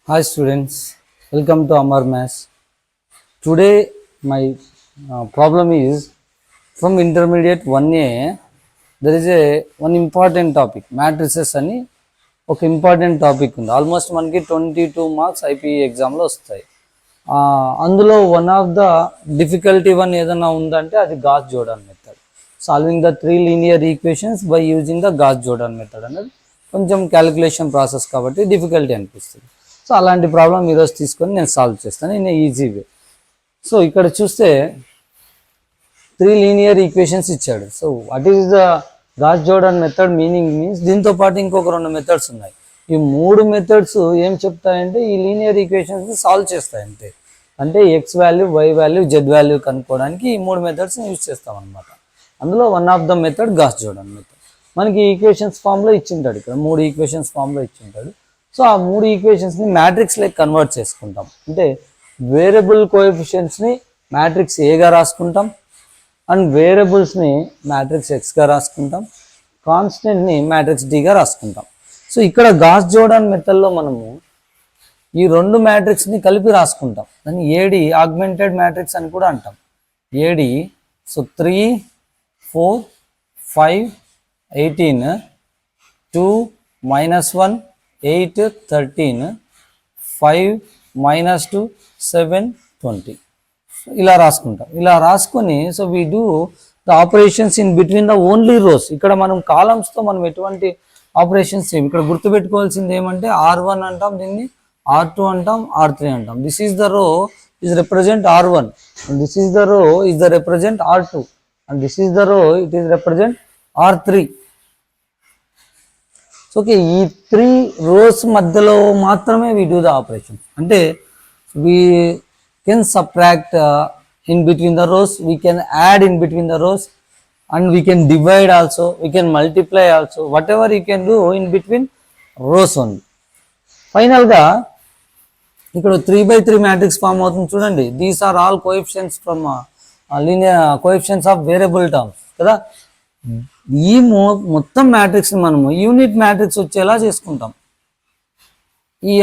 Hi students, welcome to Amar Maths. Today my problem is from intermediate 1A there is one important topic matrices అని ఒక important topic ఉంది. Almost మనకి 22 marks IPE ఎగ్జామ్లో వస్తాయి. అందులో one of the difficulty one ఏదైనా ఉందంటే అది Gauss Jordan method, solving the 3 linear equations by using the Gauss Jordan method అనేది కొంచెం క్యాలిక్యులేషన్ ప్రాసెస్ కాబట్టి డిఫికల్టీ అనిపిస్తుంది. సో అలాంటి ప్రాబ్లం ఈరోజు తీసుకొని నేను సాల్వ్ చేస్తాను ఇన్ ఈజీ వే. సో ఇక్కడ చూస్తే 3 లీనియర్ ఈక్వేషన్స్ ఇచ్చాడు. So what is the Gauss Jordan method meaning means దీంతో పాటు ఇంకొక 2 మెథడ్స్ ఉన్నాయి. ఈ 3 మెథడ్స్ ఏం చెప్తాయంటే ఈ లీనియర్ ఈక్వేషన్స్ని సాల్వ్ చేస్తాయి అంతే. అంటే X value, Y value, Z value కనుక్కోవడానికి ఈ 3 మెథడ్స్ని యూజ్ చేస్తాం అనమాట. అందులో one of the method Gauss Jordan method. మనకి ఈక్వేషన్స్ ఫామ్లో ఇచ్చింటాడు, ఇక్కడ 3 ఈక్వేషన్స్ ఫామ్లో ఇచ్చింటాడు. సో ఆ 3 ఈక్వేషన్స్ని మ్యాట్రిక్స్ లైక్ కన్వర్ట్ చేసుకుంటాం. అంటే వేరియబుల్ కోఎఫిషియెంట్స్ని మ్యాట్రిక్స్ ఏగా రాసుకుంటాం, అండ్ వేరియబుల్స్ని మ్యాట్రిక్స్ ఎక్స్గా రాసుకుంటాం, కాన్స్టెంట్ని మ్యాట్రిక్స్ డిగా రాసుకుంటాం. సో ఇక్కడ గాస్ జోర్డాన్ మెథడ్లో మనము ఈ 2 మ్యాట్రిక్స్ని కలిపి రాసుకుంటాం. దాన్ని ఏడి ఆగ్మెంటెడ్ మ్యాట్రిక్స్ అని కూడా అంటాం. ఏడి సో 3, 4, 5, 18, 2, -1, 8, 13, 5, -2, 7, 20 ఇలా రాసుకుంటాం. ఇలా రాసుకొని so we do the operations in between the only rows. ఇక్కడ మనం కాలమ్స్తో మనం ఎటువంటి ఆపరేషన్స్ చేయం. ఇక్కడ గుర్తుపెట్టుకోవాల్సింది ఏమంటే R1 అంటాం, దీన్ని R2 అంటాం, R3 అంటాం. This is the row is represent R1 and this is the row is the represent R2 and this is the row it is represent R3. Okay, ఈ 3 రోస్ మధ్యలో మాత్రమే వీ డూ ద ఆపరేషన్. అంటే we can subtract in between the rows, we can add in between the rows, and we can divide also, we can multiply also, whatever you can do in between rose only. ఫైనల్గా ఇక్కడ 3/3 matrix form అవుతుంది చూడండి. These are all coefficients from linear coefficients of variable terms కదా. ఈ మొత్తం మ్యాట్రిక్స్ని మనము unit matrix వచ్చేలా చేసుకుంటాం. ఈ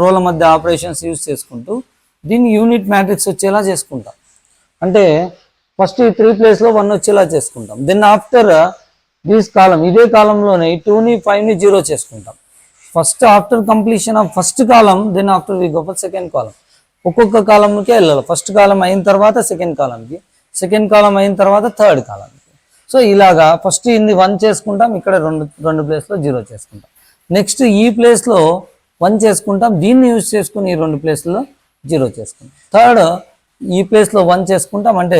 రోల మధ్య ఆపరేషన్స్ యూజ్ చేసుకుంటూ దీన్ని యూనిట్ మ్యాట్రిక్స్ వచ్చేలా చేసుకుంటాం. అంటే ఫస్ట్ ఈ 3 ప్లేస్లో 1 వచ్చేలా చేసుకుంటాం. దెన్ ఆఫ్టర్ దీస్ కాలం, ఇదే కాలంలోనే 2ని 5ని 0 చేసుకుంటాం. First after completion of first column, then after we go for second column. ఒక్కొక్క కాలంకే వెళ్ళాలి. ఫస్ట్ కాలం అయిన తర్వాత సెకండ్ కాలంకి, సెకండ్ కాలం అయిన తర్వాత థర్డ్ కాలంకి. సో ఇలాగా ఫస్ట్ ఇన్ని 1 చేసుకుంటాం, ఇక్కడ రెండు ప్లేస్లో 0 చేసుకుంటాం. నెక్స్ట్ ఈ ప్లేస్లో 1 చేసుకుంటాం, దీన్ని యూజ్ చేసుకుని ఈ 2 ప్లేస్లో 0 చేసుకుంటాం. థర్డ్ ఈ ప్లేస్లో 1 చేసుకుంటాం, అంటే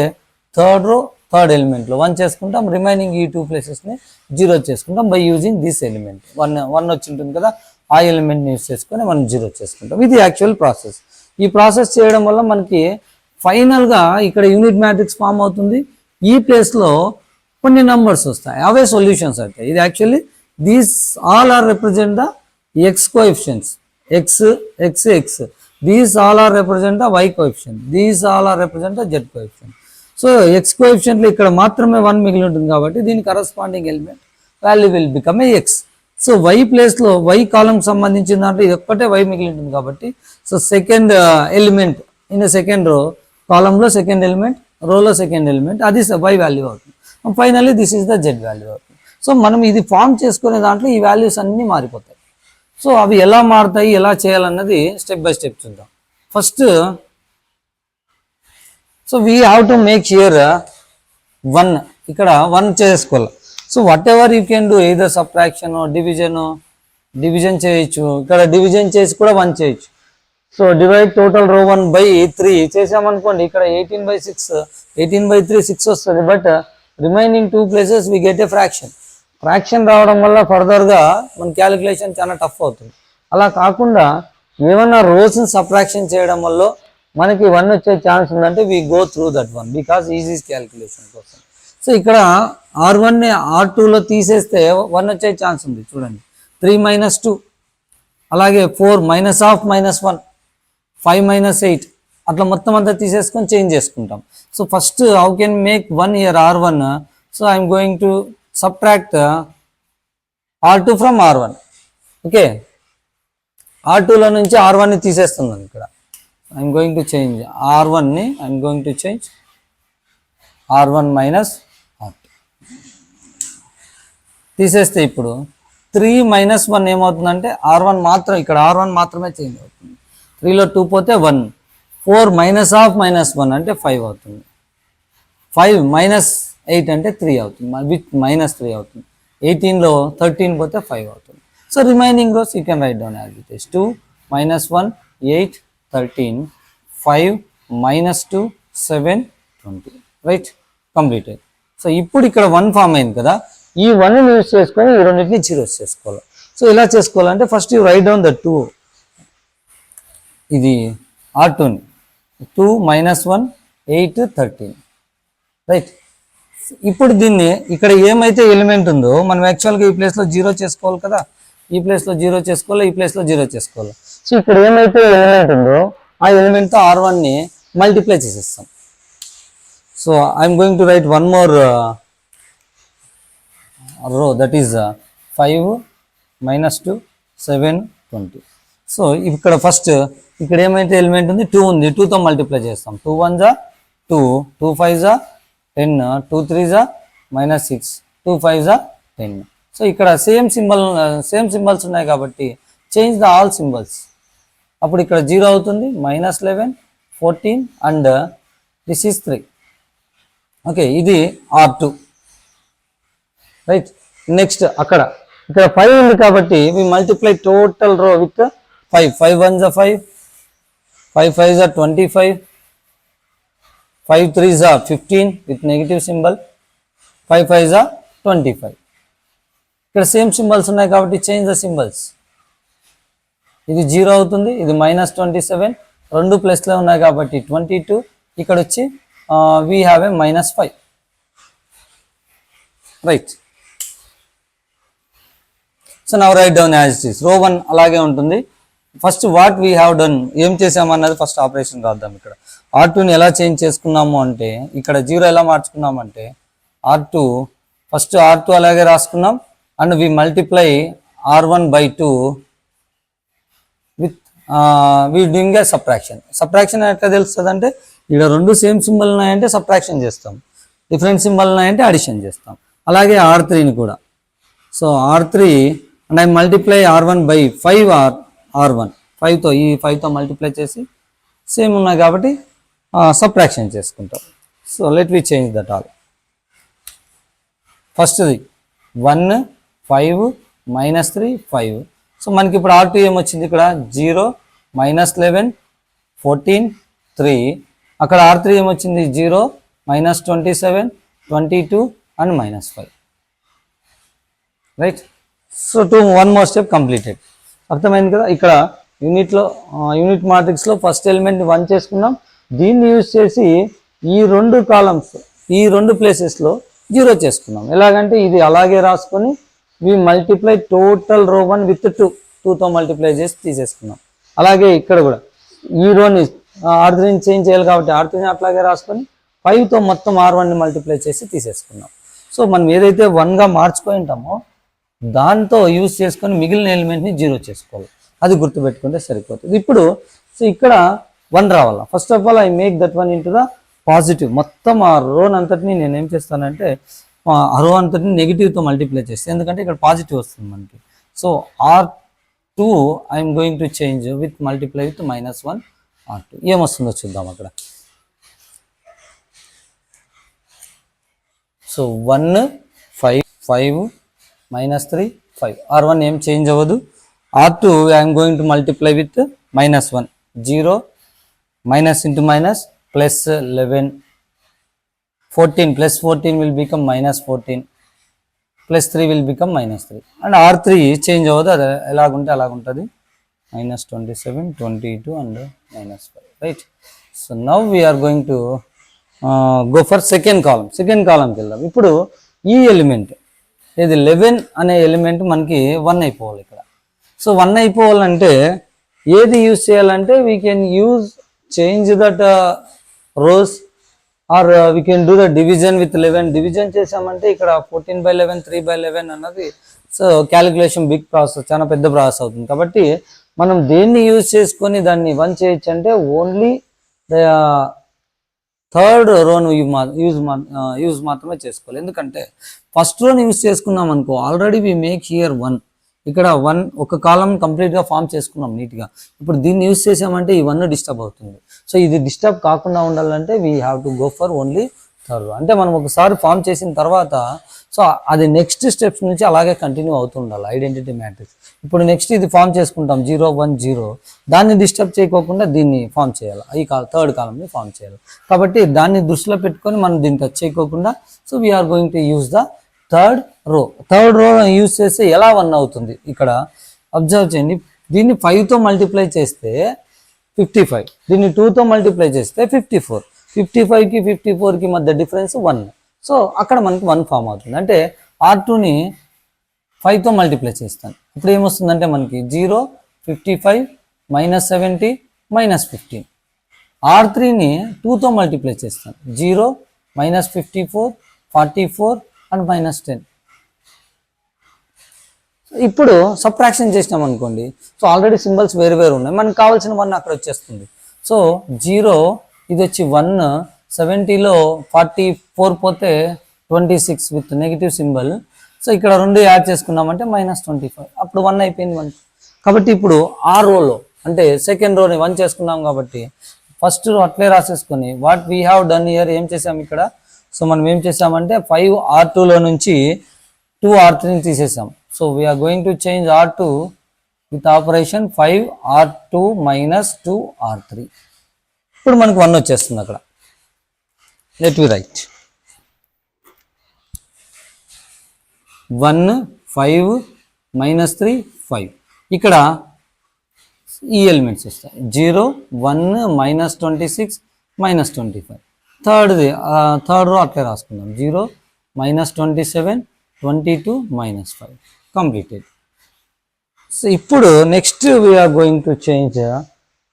థర్డ్ రో థర్డ్ ఎలిమెంట్లో 1 చేసుకుంటాం. రిమైనింగ్ ఈ 2 ప్లేసెస్ని 0 చేసుకుంటాం బై యూజింగ్ దిస్ ఎలిమెంట్. 1 వచ్చి ఉంటుంది కదా, ఆ ఎలిమెంట్ని యూజ్ చేసుకొని మనం 0 చేసుకుంటాం. ఇది యాక్చువల్ ప్రాసెస్. ఈ ప్రాసెస్ చేయడం వల్ల మనకి ఫైనల్గా ఇక్కడ యూనిట్ మ్యాట్రిక్స్ ఫామ్ అవుతుంది. ఈ ప్లేస్లో కొన్ని నంబర్స్ వస్తాయి, అవే సొల్యూషన్స్ అవుతాయి. ఇది actually these all are represent the x coefficients, x x x. These all are represent the y coefficient, these all are represent the z coefficient. So x కోఎఫిషియెంట్లో ఇక్కడ మాత్రమే 1 మిగిలి ఉంటుంది కాబట్టి దీని corresponding element value will become a x. So y ప్లేస్లో y కాలంకి సంబంధించిన దాంట్లో ఇది ఒక్కటే వై మిగిలి ఉంటుంది కాబట్టి so second element in second row, కాలంలో సెకండ్ ఎలిమెంట్, రోలో సెకండ్ ఎలిమెంట్, అది వై వాల్యూ అవుతుంది. Finally this is the Z value అవుతుంది. సో మనం ఇది ఫామ్ చేసుకునే దాంట్లో ఈ వాల్యూస్ అన్నీ మారిపోతాయి. సో అవి ఎలా మారుతాయి, ఎలా చేయాలన్నది స్టెప్ బై స్టెప్ చూద్దాం. First so we have to make here 1, ఇక్కడ 1 చేసుకోవాలి. So what ever you can do, either subtraction, division చేయొచ్చు. ఇక్కడ డివిజన్ చేసి కూడా 1 చేయొచ్చు. సో డివైడ్ టోటల్ రో 1 by 3 చేసామనుకోండి, ఇక్కడ 18/6, 18/3 6 వస్తుంది. But remaining 2 places we get a fraction రావడం వల్ల ఫర్దర్గా మన క్యాలిక్యులేషన్ చాలా టఫ్ అవుతుంది. అలా కాకుండా ఏమన్నా రోస్ని సబ్ట్రాక్షన్ చేయడం వల్ల మనకి 1 వచ్చే ఛాన్స్ ఉందంటే we go through that 1 because easy calculation కోసం. సో ఇక్కడ R1ని R2లో తీసేస్తే 1 వచ్చే ఛాన్స్ ఉంది చూడండి. 3 - 2, అలాగే 4 -1, 5 - 8, అట్లా మొత్తం అంతా తీసేసుకొని చేంజ్ చేసుకుంటాం. So first how can make 1 here R1. So I'm going to subtract R2 from R1. Okay, R2లో నుంచి R1ని తీసేస్తున్నాను ఇక్కడ. ఐఎమ్ గోయింగ్ టు చేంజ్ R1ని, I'm going to change R1 minus R2 తీసేస్తే ఇప్పుడు 3 మైనస్ 1 ఏమవుతుందంటే R1 మాత్రం, ఇక్కడ R1 మాత్రమే చేంజ్ అవుతుంది. 3లో 2 పోతే 1, 4 మైనస్ ఆఫ్ మైనస్ 1 అంటే 5 అవుతుంది. 5 మైనస్ 8 అంటే 3 అవుతుంది, విత్ మైనస్ 3 అవుతుంది. 18లో 13 పోతే 5 అవుతుంది. So remaining rows you can write down as it is. 2 minus 1 8 13 5 minus 2 7 20 right, completed. So ఇప్పుడు ఇక్కడ 1 ఫామ్ అయింది కదా, ఈ 1ని యూజ్ చేసుకొని ఈ రెండింటిని జీరోస్ చేసుకోవాలి. సో ఎలా చేసుకోవాలంటే first you right down the 2, ఇది R2ని 2 మైనస్ 1 8 13 రైట్. ఇప్పుడు దీన్ని ఇక్కడ ఏమైతే ఎలిమెంట్ ఉందో మనం యాక్చువల్గా ఈ ప్లేస్లో 0 చేసుకోవాలి కదా, ఈ ప్లేస్లో 0 చేసుకోవాలి, ఈ ప్లేస్లో 0 చేసుకోవాలి. సో ఇక్కడ ఏమైతే ఎలిమెంట్ ఉందో ఆ ఎలిమెంట్తో R1ని మల్టిప్లై చేసేస్తాం. So I'm going to right one more రో, దట్ ఈస్ 5 మైనస్ 2 7 20. సో ఇక్కడ ఫస్ట్ ఇక్కడ ఏమైతే ఎలిమెంట్ ఉంది 2 ఉంది, 2తో మల్టిప్లై చేస్తాం. 2 1 జా 2, 2 5 జా 10, 2 3 జా మైనస్ 6, 2 5 జా 10. సో ఇక్కడ సేమ్ సింబల్స్ ఉన్నాయి కాబట్టి చేంజ్ ద ఆల్ సింబల్స్. అప్పుడు ఇక్కడ 0 అవుతుంది, minus 11 14 and this is 3. Okay, ఇది R2 రైట్. నెక్స్ట్ ఇక్కడ 5 ఉంది కాబట్టి వి మల్టిప్లై టోటల్ రో విత్ 5. 5 1 జా 5, 5 5 జా 25, 5 3 జా 15 విత్ నెగిటివ్ సింబల్, 5 5 జా 25. ఇక్కడ సేమ్ సింబల్స్ ఉన్నాయి కాబట్టి చేంజ్ ద సింబల్స్. ఇది 0 అవుతుంది, ఇది మైనస్ 27, రెండు ప్లస్లో ఉన్నాయి కాబట్టి 22. ఇక్కడ వచ్చి we have a minus 5 right. So now right down as it is. రో 1 అలాగే ఉంటుంది. First what we have done, ఏం చేసామన్నది ఫస్ట్ ఆపరేషన్ రాద్దాం. ఇక్కడ R2ని ఎలా చేంజ్ చేసుకున్నాము అంటే, ఇక్కడ 0 ఎలా మార్చుకున్నామంటే R2 ఫస్ట్ R2 అలాగే రాసుకున్నాం and we multiply R1 by 2 with we doing a subtraction ఎట్లా తెలుస్తుంది అంటే, ఇక్కడ రెండు సేమ్ సింబల్ ఉన్నాయంటే సబ్ట్రాక్షన్ చేస్తాం, డిఫరెంట్ సింబల్ ఉన్నాయంటే అడిషన్ చేస్తాం. అలాగే R3ని కూడా. So R3 and I multiply R1 by 5 R1, 5తో ఈ 5తో మల్టిప్లై చేసి సేమ్ ఉన్నాయి కాబట్టి సబ్ట్రాక్షన్ చేసుకుంటాం. So let we change that all. ఫస్ట్ది 1 5 మైనస్ 3 5. సో మనకి ఇప్పుడు R2 ఏమొచ్చింది, ఇక్కడ 0 మైనస్ 11 14 3. అక్కడ R3 ఏమొచ్చింది 0 minus 27 22 and minus 5 right. So 1 more step completed. అర్థమైంది కదా. ఇక్కడ యూనిట్ మాట్రిక్స్లో ఫస్ట్ ఎలిమెంట్ 1 చేసుకున్నాం, దీన్ని యూజ్ చేసి ఈ రెండు కాలమ్స్ ఈ రెండు ప్లేసెస్లో 0 చేసుకున్నాం. ఎలాగంటే ఇది అలాగే రాసుకొని వి మల్టిప్లై టోటల్ రో 1 విత్ 2తో మల్టిప్లై చేసి తీసేసుకున్నాం. అలాగే ఇక్కడ కూడా ఈ రోని R3ని చేంజ్ చేయాలి కాబట్టి R3ని అట్లాగే రాసుకొని 5తో మొత్తం R1ని మల్టిప్లై చేసి తీసేసుకున్నాం. సో మనం ఏదైతే 1గా మార్చుకొని ఉంటామో దాంతో యూజ్ చేసుకొని మిగిలిన ఎలిమెంట్ని 0 చేసుకోవాలి. అది గుర్తుపెట్టుకుంటే సరిపోతుంది. ఇప్పుడు సో ఇక్కడ 1 రావాలా. First of all I make that 1 into the positive. మొత్తం ఆ రోన్ అంతటిని నేను ఏం చేస్తానంటే ఆ రో అంతటిని నెగిటివ్తో మల్టిప్లై చేస్తాను, ఎందుకంటే ఇక్కడ పాజిటివ్ వస్తుంది మనకి. So R2 I'm going to change with multiply with minus 1 R2. ఏమొస్తుందో చూద్దాం అక్కడ. So 1 5 5 minus 3 5. R1 ఏం చేంజ్ అవ్వదు. R2 I'm going to multiply with minus 1 0 minus into minus plus 11 14 plus 14 will become minus 14 plus 3 will become minus 3 and R3 change అవ్వదు, అది ఎలాగుంటే అలాగుంటుంది. minus 27 22 and minus 5 right. So now we are going to go for second column కి వెళ్దాం. ఇప్పుడు ఈ element ఇది 11 అనే element మనకి 1 అయిపోవాలి ఇక్కడ. సో 1 అయిపోవాలంటే ఏది యూజ్ చేయాలంటే we can use change that rows or we can do the division with 11. Division చేసామంటే ఇక్కడ 14/11 3/11 అన్నది సో క్యాలిక్యులేషన్ బిగ్ ప్రాసెస్, చాలా పెద్ద ప్రాసెస్ అవుతుంది. కాబట్టి మనం దేన్ని యూజ్ చేసుకొని దాన్ని 1 చేయొచ్చు అంటే ఓన్లీ థర్డ్ రోను యూజ్ మాత్రమే చేసుకోవాలి. ఎందుకంటే ఫస్ట్ రోని యూజ్ చేసుకున్నాం అనుకో, ఆల్రెడీ వి మేక్ హియర్ 1, ఇక్కడ 1 ఒక కాలం కంప్లీట్గా ఫామ్ చేసుకున్నాం నీట్గా. ఇప్పుడు దీన్ని యూజ్ చేసామంటే ఈ 1 డిస్టర్బ్ అవుతుంది. సో ఇది డిస్టర్బ్ కాకుండా ఉండాలంటే we have to go for only third row. అంటే మనం ఒకసారి ఫామ్ చేసిన తర్వాత సో అది నెక్స్ట్ స్టెప్స్ నుంచి అలాగే కంటిన్యూ అవుతూ ఉండాలి ఐడెంటిటీ మ్యాట్రిక్స్. ఇప్పుడు నెక్స్ట్ ఇది ఫామ్ చేసుకుంటాం 0 1 0, దాన్ని డిస్టర్బ్ చేయకోకుండా దీన్ని ఫామ్ చేయాలి, ఈ థర్డ్ కాలంని ఫామ్ చేయాలి. కాబట్టి దాన్ని దృష్టిలో పెట్టుకొని మనం దీన్ని టచ్ చేయకోకుండా so we are going to use the third row. Third row use చేస్తే ఎలా 1 అవుతుంది ఇక్కడ అబ్జర్వ్ చేయండి. దీన్ని 5తో మల్టిప్లై చేస్తే 55, దీన్ని 2తో మల్టిప్లై చేస్తే 54, 55కి 54కి మధ్య డిఫరెన్స్ 1. సో అక్కడ మనకి 1 ఫామ్ అవుతుంది. అంటే R2ని 5తో మల్టిప్లై చేస్తాను. ఇప్పుడు ఏమొస్తుందంటే మనకి 0 55 -70 -15. R3ని 2తో మల్టిప్లై చేస్తాను. 0 -54 44 అండ్ -10. ఇప్పుడు సబ్ట్రాక్షన్ చేసినాం అనుకోండి, సో ఆల్రెడీ సింబల్స్ వేరు వేరు ఉన్నాయి, మనకు కావాల్సిన 1 అక్కడ వచ్చేస్తుంది. సో 0 ఇది వచ్చి 1, 70లో 44 పోతే 26 విత్ నెగిటివ్ సింబల్. సో ఇక్కడ 2 యాడ్ చేసుకున్నామంటే -25, అప్పుడు 1 అయిపోయింది మనకి. కాబట్టి ఇప్పుడు ఆ రోలో అంటే సెకండ్ రోని 1 చేసుకున్నాం కాబట్టి ఫస్ట్ రో అట్లే రాసేసుకొని what we have done here ఏం చేసాం ఇక్కడ. సో మనం ఏం చేసామంటే 5 R2లో నుంచి 2 R3ని తీసేసాం. So we are going to change R2 with operation 5 R2 - 2 R3. ఇప్పుడు మనకు 1 వచ్చేస్తుంది అక్కడ. Let we write 1 5 -3 5. ఇక్కడ ఈ ఎలిమెంట్స్ వస్తాయి 0 1 -26 -25. థర్డ్ రో అట్లే రాసుకుందాం 0 -27 22 -5 కంప్లీటెడ్. సో ఇప్పుడు next we are going to change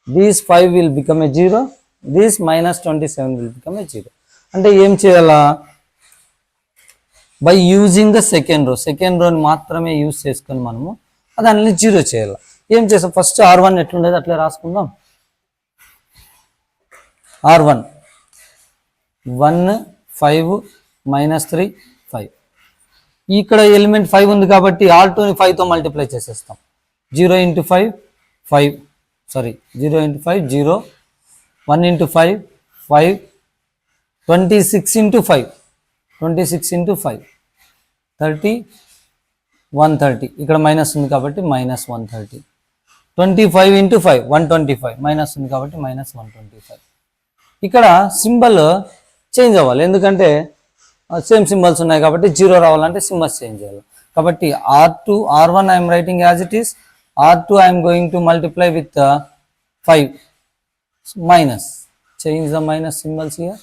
these 5 will become a 0, these -27 will become a 0. అంటే ఏం చేయాలా, బై యూజింగ్ ద సెకండ్ రోని మాత్రమే యూజ్ చేసుకొని మనము దాన్ని 0 చేయాలి. ఏం చేస్తాం, ఫస్ట్ R1 ఎట్లుండేది అట్లే రాసుకుందాం. R1 1 5 -3 5. ఇక్కడ ఎలిమెంట్ 5 ఉంది కాబట్టి R2ని 5తో మల్టిప్లై చేసేస్తాం. 0 × 5 5, సారీ 0 × 5 0, 1 × 5 5, 26 × 5 26 × 5 30 130. ఇక్కడ మైనస్ ఉంది కాబట్టి -130. 25 × 5 125, మైనస్ ఉంది కాబట్టి -125. ఇక్కడ సింబల్ చేంజ్ అవ్వాలి, ఎందుకంటే సేమ్ సింబల్స్ ఉన్నాయి కాబట్టి 0 రావాలంటే సింబల్స్ చేంజ్ చేయాలి. కాబట్టి R1 I'm writing as it is, R2 I'm going to multiply with 5 minus, change the minus symbols here.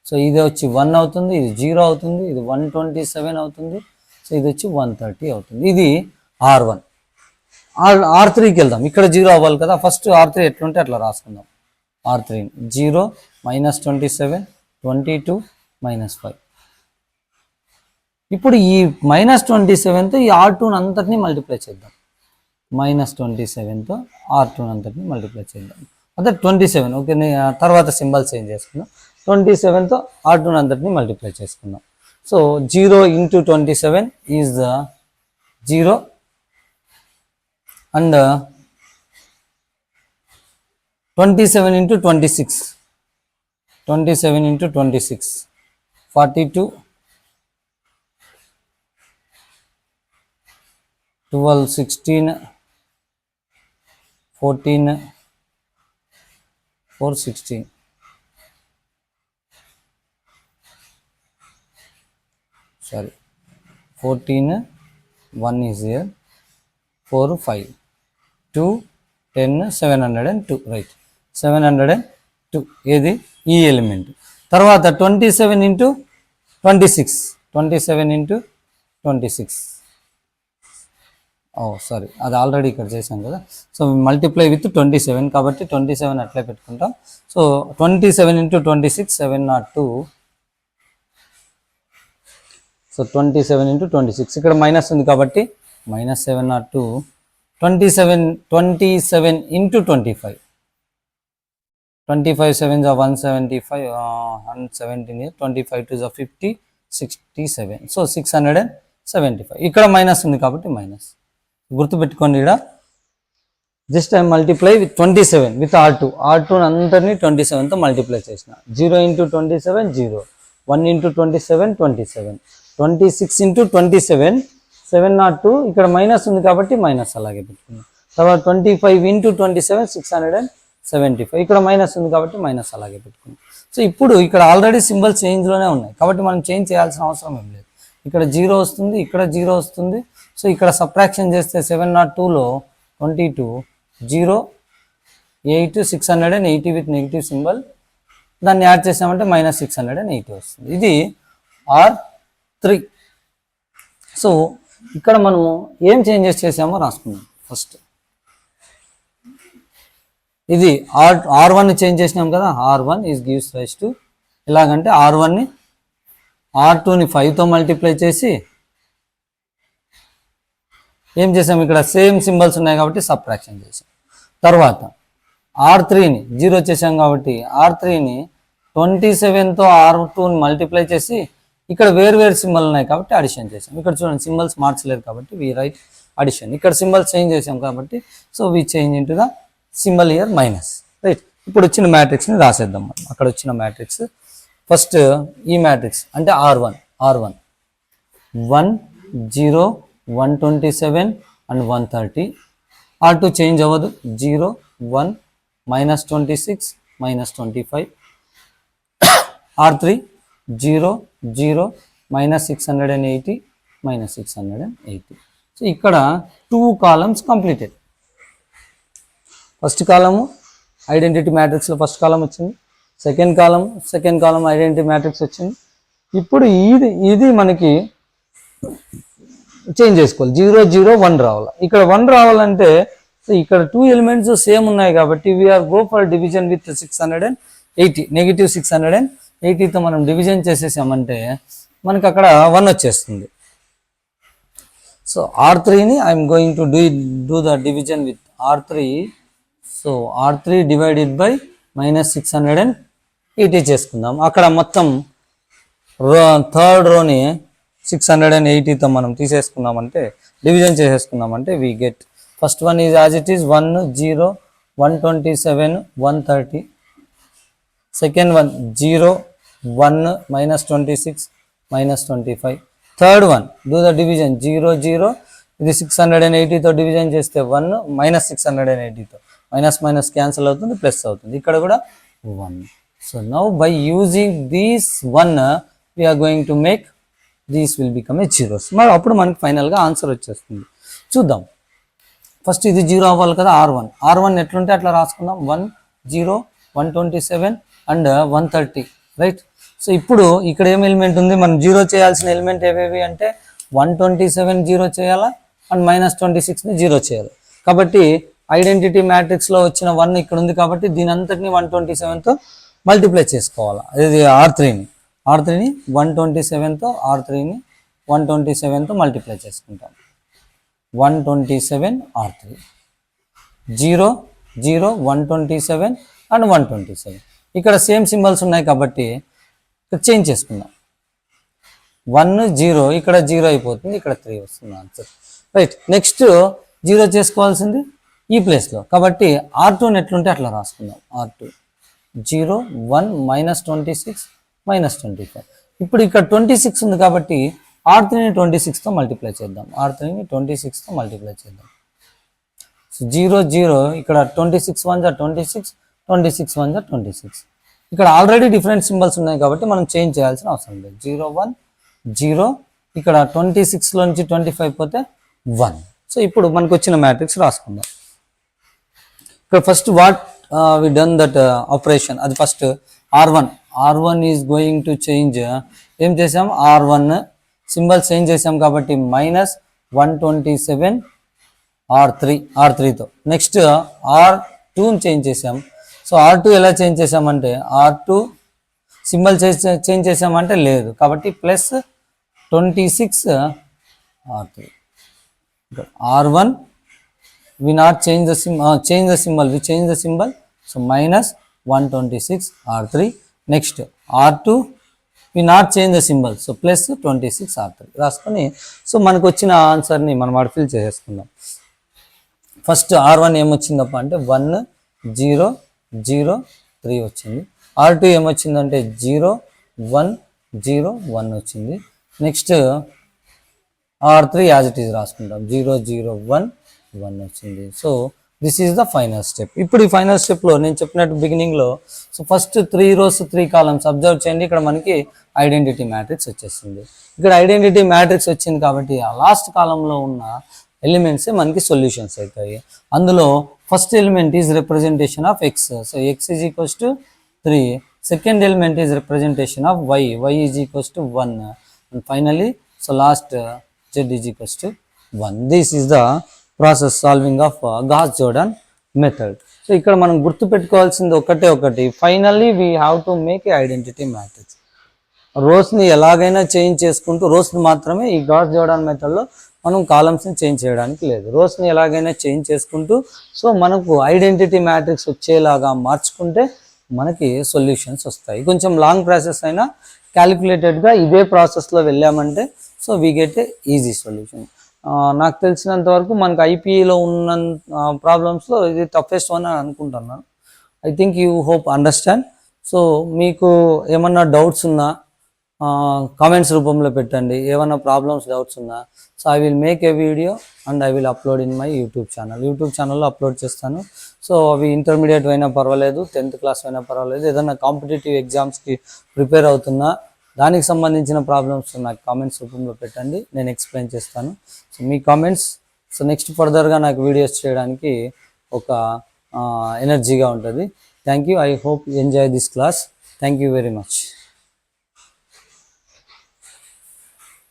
So ఇది వచ్చి 1 అవుతుంది, ఇది 0 అవుతుంది, ఇది 127 అవుతుంది, సో ఇది వచ్చి 130 అవుతుంది. ఇది R1. R3కి వెళ్దాం, ఇక్కడ 0 అవ్వాలి కదా, ఫస్ట్ R3 ఎట్లుంటే అట్లా రాసుకుందాం. R3 0 -27 22 -5. ఇప్పుడు ఈ -27తో ఈ R2 అంతటిని మల్టిప్లై చేద్దాం. -27తో R2 అంతటిని మల్టిప్లై చేద్దాం. అదే 27, ఓకే, తర్వాత సింబల్ చేంజ్ చేసుకుందాం. 27తో R2 అంతటిని మల్టిప్లై చేసుకుందాం. So 0 × 27 is 0 and 27 × 26 27 × 26 42 12 16 14 4 16. Sorry, 14 1 is here, 4 5 2 10 702, right, 702 ఏది ఈ ఎలిమెంట్. తర్వాత 27 × 26 27 × 26, సారీ అది ఆల్రెడీ ఇక్కడ చేసాం కదా. సో మల్టిప్లై విత్ 27 కాబట్టి 27 అట్లే పెట్టుకుంటాం. సో 27 × 26 702. సో 27 × 26 ఇక్కడ మైనస్ ఉంది కాబట్టి -702 27 into 25. 25 sevens are 175, 117, 25 to the 50, 67. So 675. ఇక్కడ మైనస్ ఉంది కాబట్టి మైనస్ గుర్తుపెట్టుకోండి. ఇక్కడ just I multiply with 27 with R2 అందరినీ 27తో మల్టిప్లై చేసిన. 0 into 27 0, 1 into 27 27, 26 into 27 702. ఇక్కడ మైనస్ ఉంది కాబట్టి మైనస్ అలాగే పెట్టుకున్నాం. తర్వాత 25 into 27 675. ఇక్కడ మైనస్ ఉంది కాబట్టి మైనస్ అలాగే పెట్టుకున్నాం. సో ఇప్పుడు ఇక్కడ ఆల్రెడీ సింబల్ చేంజ్లోనే ఉన్నాయి కాబట్టి మనం చేంజ్ చేయాల్సిన అవసరం ఏం లేదు. ఇక్కడ 0 వస్తుంది, ఇక్కడ 0 వస్తుంది. సో ఇక్కడ సబ్ట్రాక్షన్ చేస్తే 702లో 22 0 8 680 విత్ నెగిటివ్ సింబల్, దాన్ని యాడ్ చేసామంటే -680 వస్తుంది. ఇది R3. సో ఇక్కడ మనము ఏం చేంజెస్ చేసామో రాసుకుందాం. ఫస్ట్ ఇది R1ని చేంజ్ చేసినాం కదా. R1 is gives rise to ఎలాగంటే R1ని R2ని 5తో మల్టిప్లై చేసి ఏం చేసాం, ఇక్కడ సేమ్ సింబల్స్ ఉన్నాయి కాబట్టి సబ్ట్రాక్షన్ చేసాం. తర్వాత R3ని 0 చేసాం కాబట్టి R3ని 27తో R2ని మల్టిప్లై చేసి ఇక్కడ వేరు సింబల్ ఉన్నాయి కాబట్టి అడిషన్ చేసాం. ఇక్కడ చూడండి సింబల్స్ మార్చలేదు కాబట్టి వి రైట్ అడిషన్. ఇక్కడ సింబల్స్ చేంజ్ చేసాం కాబట్టి so we change into the symbol ఇయర్ మైనస్. రైట్. ఇప్పుడు వచ్చిన మ్యాట్రిక్స్ని రాసేద్దాం మనం. అక్కడ వచ్చిన మ్యాట్రిక్స్ ఫస్ట్ ఈ మ్యాట్రిక్స్ అంటే R1 1 0 127 and 130. R2 చేంజ్ అవ్వదు. 0 1 -26 -25. R3 0 0 -680 -680. సో ఇక్కడ 2 కాలమ్స్ కంప్లీటెడ్. ఫస్ట్ కాలము ఐడెంటిటీ మ్యాట్రిక్స్లో ఫస్ట్ కాలం వచ్చింది. సెకండ్ కాలం ఐడెంటిటీ మ్యాట్రిక్స్ వచ్చింది. ఇప్పుడు ఇది మనకి చేంజ్ చేసుకోవాలి. 0 0 1 రావాలి. ఇక్కడ 1 రావాలంటే సో ఇక్కడ 2 ఎలిమెంట్స్ సేమ్ ఉన్నాయి కాబట్టి we're go for division with 680 negative 680తో మనం డివిజన్ చేసేసామంటే మనకి అక్కడ 1 వచ్చేస్తుంది. సో R3ని I'm going to do the division with R3. So R3 divided by -680 చేసుకుందాం. అక్కడ మొత్తం థర్డ్ రోని 680తో మనం తీసేసుకున్నామంటే డివిజన్ చేసేసుకున్నామంటే we get first one is as it is 1 0 127 130. Second one 0 1 -26 -25. Third one do the division 0 0. ఇది 680తో డివిజన్ చేస్తే 1 -680తో మైనస్ క్యాన్సిల్ అవుతుంది, ప్లస్ అవుతుంది. ఇక్కడ కూడా 1. So now by using these 1 we are going to make these will become a zeros. మరి అప్పుడు మనకి ఫైనల్గా ఆన్సర్ వచ్చేస్తుంది. చూద్దాం. ఫస్ట్ ఇది 0 అవ్వాలి కదా. R1 ఎట్లుంటే అట్లా రాసుకుందాం. 1 0 127 and 130. రైట్. సో ఇప్పుడు ఇక్కడ ఏం ఎలిమెంట్ ఉంది, మనం 0 చేయాల్సిన ఎలిమెంట్ ఏవేవి అంటే 127 0 చేయాలా అండ్ -26ని 0 చేయాలి. కాబట్టి ఐడెంటిటీ మ్యాట్రిక్స్లో వచ్చిన 1 ఇక్కడ ఉంది కాబట్టి దీని అంతటిని 127తో మల్టిప్లై చేసుకోవాలి. ఇది R3ని 127తో R3ని 127తో మల్టిప్లై చేసుకుంటాం. 127 R3 0 0 127 అండ్ 127. ఇక్కడ సేమ్ సింబల్స్ ఉన్నాయి కాబట్టి ఇక్కడ చేంజ్ చేసుకుందాం. 1 0 ఇక్కడ 0 అయిపోతుంది, ఇక్కడ 3 వస్తుంది ఆన్సర్. రైట్. నెక్స్ట్ 0 చేసుకోవాల్సింది ఈ ప్లేస్లో కాబట్టి R2 ఎట్లుంటే అట్లా రాసుకుందాం. R2 0 1 -26 -25. ఇప్పుడు ఇక్కడ 26 ఉంది కాబట్టి R3ని 26తో మల్టిప్లై చేద్దాం. R3ని 26తో మల్టిప్లై చేద్దాం. సో 0 0 ఇక్కడ 26 1 26 26 1 26. ఇక్కడ ఆల్రెడీ డిఫరెంట్ సింబల్స్ ఉన్నాయి కాబట్టి మనం చేంజ్ చేయాల్సిన అవసరం లేదు. 0 1 0 ఇక్కడ 26లో నుంచి 25 పోతే 1. సో ఇప్పుడు మనకు వచ్చిన మ్యాట్రిక్స్ రాసుకుందాం. ఇక్కడ first what we done that operation, అది first R1 is going to change. ఏం చేసాం, R1 సింబల్ చేంజ్ చేసాం కాబట్టి -127 R3తో. నెక్స్ట్ R2ని చేంజ్ చేసాం. సో R2 ఎలా చేంజ్ చేసామంటే R2 సింబల్ చేంజ్ చేసామంటే లేదు కాబట్టి +26 R3. R1 we not change the change the symbol, we change the symbol, so minus 126 R3. Next R2 we not change the symbol, so plus 26 R3 రాసుకొని so మనకు వచ్చిన ఆన్సర్ని మనం వాడు ఫిల్ చేసేసుకుందాం. ఫస్ట్ R1 ఏమొచ్చిందప్ప అంటే 1 0 0 3 వచ్చింది. R2 ఏమొచ్చిందంటే 0 1 0 1 వచ్చింది. Next R3 as it is రాసుకుంటాం, 0 0 1 1 వచ్చింది. So this is the final step. ఇప్పుడు ఈ ఫైనల్ స్టెప్లో నేను చెప్పినట్టు బిగినింగ్లో, so first 3 rows 3 columns observe చేయండి. ఇక్కడ మనకి ఐడెంటిటీ మ్యాట్రిక్స్ వచ్చేసింది. ఇక్కడ ఐడెంటిటీ మ్యాట్రిక్స్ వచ్చింది కాబట్టి ఆ లాస్ట్ కాలంలో ఉన్న ఎలిమెంట్సే మనకి సొల్యూషన్స్ అవుతాయి. అందులో first element is representation of x, so x is equals to 3. Second element is representation of y, y is equals to 1. And finally so last z is equals to 1. This is the process solving of Gauss Jordan method. So ఇక్కడ మనం గుర్తు పెట్టుకోవాల్సింది ఒకటి, finally we have to make a identity matrix. రోస్ని ఎలాగైనా change చేసుకుంటూ, రోస్ని మాత్రమే ఈ గాస్ జోర్డాన్ మెథడ్లో మనం కాలమ్స్ని చేంజ్ చేయడానికి లేదు. రోస్ని ఎలాగైనా చేంజ్ చేసుకుంటూ సో మనకు ఐడెంటిటీ మ్యాట్రిక్స్ వచ్చేలాగా మార్చుకుంటే మనకి సొల్యూషన్స్ వస్తాయి. కొంచెం లాంగ్ ప్రాసెస్ అయినా క్యాలిక్యులేటెడ్గా ఇదే ప్రాసెస్లో వెళ్ళామంటే so we get a easy solution. నాకు తెలిసినంత వరకు మనకు ఐపీఈలో ఉన్న ప్రాబ్లమ్స్లో ఇది టఫెస్ట్ వన్ అని అనుకుంటున్నాను. I think you hope understand. So మీకు ఏమన్నా డౌట్స్ ఉన్నా కామెంట్స్ రూపంలో పెట్టండి. ఏమైనా ప్రాబ్లమ్స్ డౌట్స్ ఉన్నా so I will make a video and I will upload in my YouTube ఛానల్లో అప్లోడ్ చేస్తాను. సో అవి ఇంటర్మీడియట్ అయినా పర్వాలేదు, 10th క్లాస్ అయినా పర్వాలేదు, ఏదైనా కాంపిటేటివ్ ఎగ్జామ్స్కి ప్రిపేర్ అవుతున్నా దానికి సంబంధించిన ప్రాబ్లమ్స్ నాకు కామెంట్స్ రూపంలో పెట్టండి, నేను ఎక్స్ప్లెయిన్ చేస్తాను. సో మీ కామెంట్స్ సో నెక్స్ట్ ఫర్దర్గా నాకు వీడియోస్ చేయడానికి ఒక ఎనర్జీగా ఉంటుంది. Thank you. I hope you enjoy this class. Thank you very much.